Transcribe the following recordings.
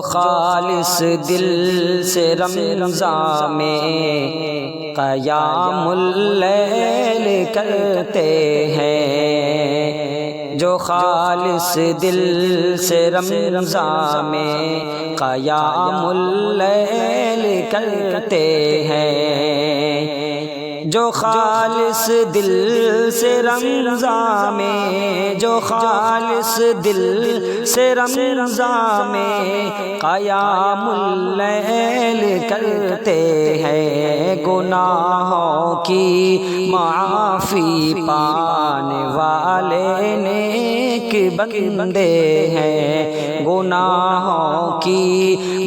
خالص دل سے رمضان میں قیام اللیل کرتے ہیں، جو خالص دل سے رمضان میں قیام اللیل کرتے ہیں، جو خالص دل سے رمضان میں، جو خالص دل سے رمضان میں قیام اللیل کرتے ہیں، گناہوں کی معافی پانے والے نیک بندے ہیں، گناہوں کی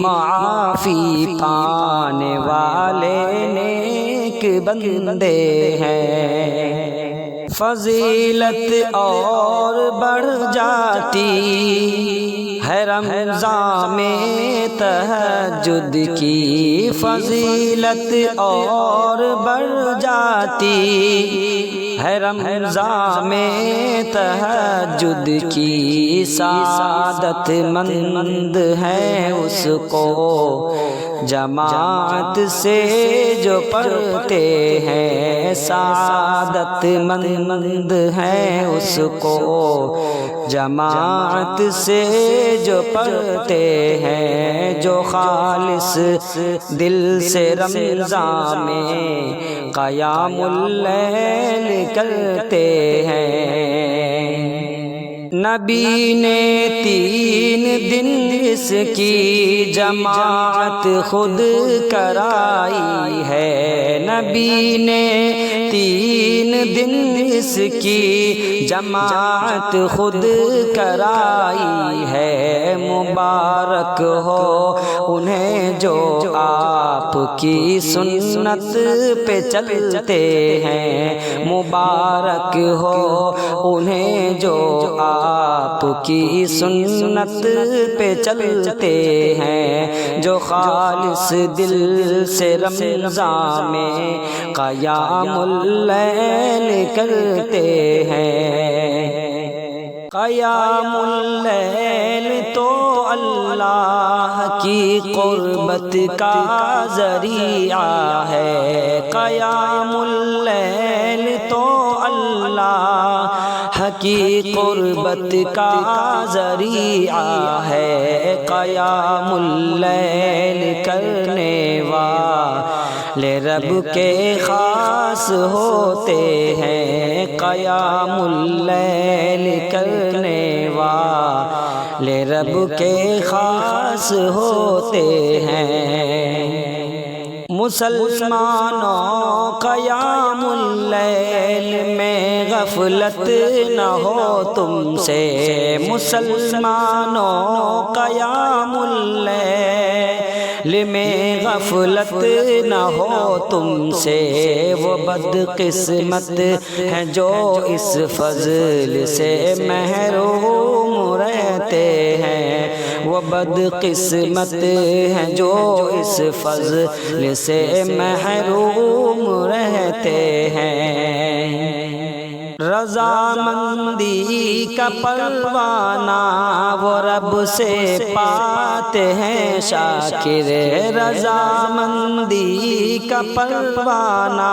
معافی پانے والے نیک بندے ہیں، فضیلت اور بڑھ جاتی ہے رمضان میں تہجد کی، فضیلت اور بڑھ جاتی ہے رمضان میں تہجد کی، سعادت مند ہے اس کو جماعت سے جو پڑھتے ہیں، سعادت مند ہے اس کو جماعت سے جو پڑھتے ہیں، جو خالص دل سے رمضان میں قیام اللیل کرتے ہیں۔ نبی نے 3 دن اس کی جماعت خود کرائی ہے، نبی نے 3 دن اس کی جماعت خود کرائی ہے، مبارک ہو انہیں جو آپ کی سنت پہ چلتے ہیں، مبارک ہو انہیں جو آپ کی سنت پہ چلتے ہیں، جو خالص دل سے رمضان میں قیام اللیل کرتے ہیں۔ قیام اللیل تو اللہ کی قربت کا ذریعہ ہے، قیام اللیل تو اللہ کی قربت کا ذریعہ ہے، قیام اللیل کرنے والے رب کے خاص ہوتے ہیں، قیام اللیل کرنے والے رب کے خاص ہوتے ہیں۔ مسلمانوں قیام اللیل میں غفلت نہ ہو تم سے، مسلمانوں قیام اللیل میں غفلت نہ ہو تم سے، وہ بدقسمت ہیں جو اس فضل سے محروم رہتے ہیں، وہ بدقسمت ہیں جو اس فضل سے محروم رہتے ہیں۔ رضامندی کا پروانہ وہ رب سے پاتے ہیں شاکر، رضامندی کا پروانہ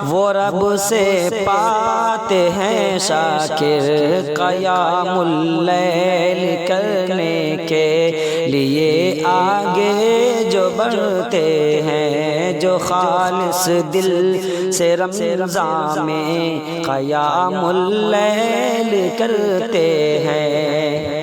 وہ رب سے پاتے ہیں شاکر، قیام اللیل کرنے کے لیے آگے جو بڑھتے ہیں، جو خالص دل سے رمضان میں قیام اللیل کرتے ہیں۔